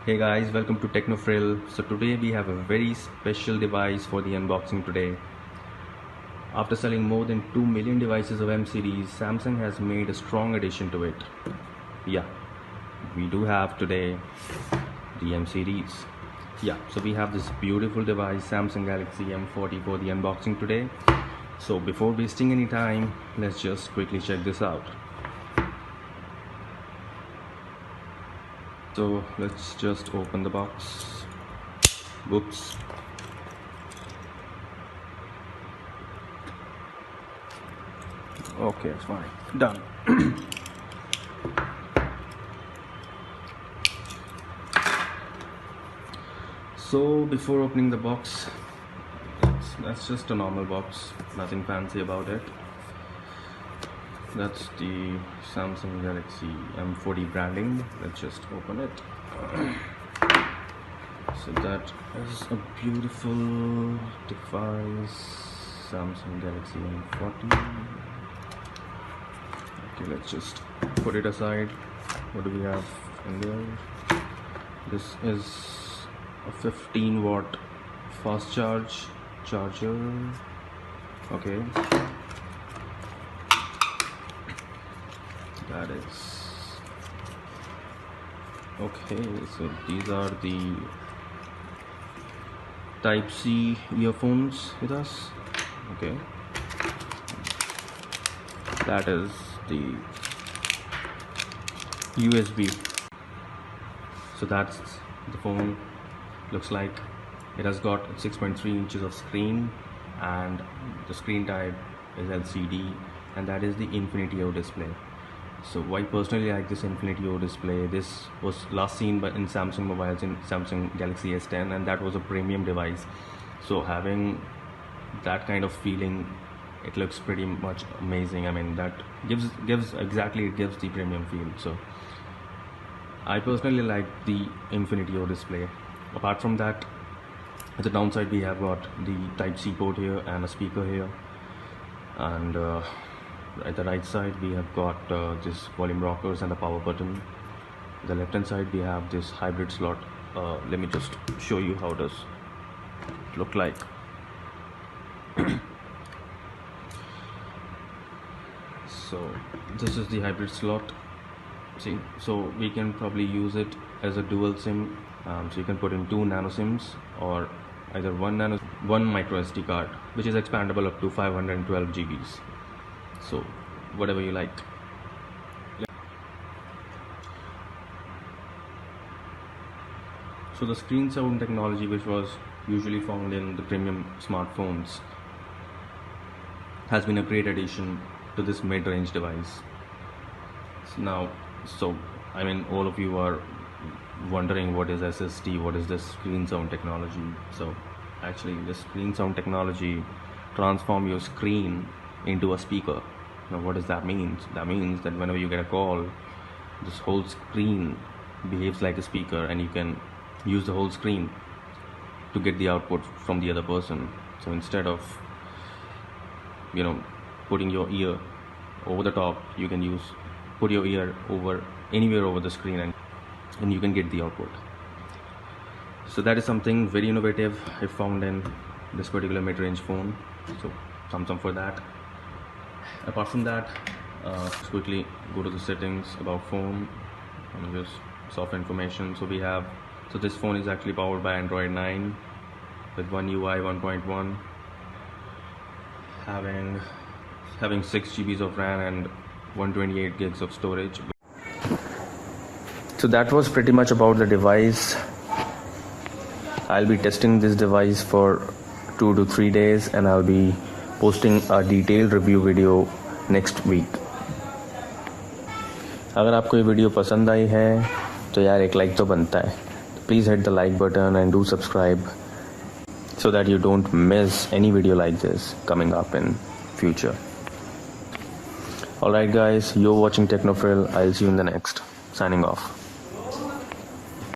Hey guys, welcome to Technofrill. So today we have a very special device for the unboxing today. After selling more than 2 million devices of M series, Samsung has made a strong addition to it. Yeah, we do have today the M series. Yeah, so we have this beautiful device, Samsung Galaxy M40 for the unboxing today. So before wasting any time, let's just quickly check this out. So let's just open the box. Whoops. Okay, it's fine. Done. So before opening the box, that's just a normal box, nothing fancy about it. That's the Samsung Galaxy M40 branding. Let's just open it. So that is a beautiful device, Samsung Galaxy M40. Okay, let's just put it aside. What do we have in there? This is a 15-watt fast charger. Okay. That is okay. So these are the Type C earphones with us. Okay, that is the USB. So that's the phone looks like. It has got 6.3 inches of screen, and the screen type is LCD, and that is the Infinity O display. So I personally like this Infinity O display. This was last seen in Samsung mobiles in Samsung Galaxy S10, and that was a premium device. So having that kind of feeling, it looks pretty much amazing. I mean, that gives the premium feel. So I personally like the Infinity O display. Apart from that, at the downside we have got the Type C port here and a speaker here, and at the right side we have got this volume rockers and a power button. The left hand side we have this hybrid slot. Let me just show you how does it look like. So this is the hybrid slot. See, so we can probably use it as a dual SIM. So you can put in 2 nano SIMs, or either one micro SD card, which is expandable up to 512 GBs. So whatever you like. So the screen sound technology, which was usually found in the premium smartphones, has been a great addition to this mid-range device. So I mean, all of you are wondering what is SST, what is this screen sound technology. So actually this screen sound technology transform your screen into a speaker. Now what does that mean? That means that whenever you get a call, this whole screen behaves like a speaker, and you can use the whole screen to get the output from the other person. So instead of, you know, putting your ear over the top, you can put your ear over anywhere over the screen, and you can get the output. So that is something very innovative I found in this particular mid-range phone. So thumbs up for that. Apart from that, let's quickly go to the settings about phone and just software information. So this phone is actually powered by Android 9 with One UI 1.1, having 6 GBs of RAM and 128 gigs of storage. So that was pretty much about the device. I'll be testing this device for 2 to 3 days, and I'll be posting a detailed review video next week. अगर आपको ये video पसंद आई है तो यार एक like तो बनता है. Please hit the like button and do subscribe so that you don't miss any video like this coming up in future. Alright guys, you're watching Technofrill. I'll see you in the next. Signing off.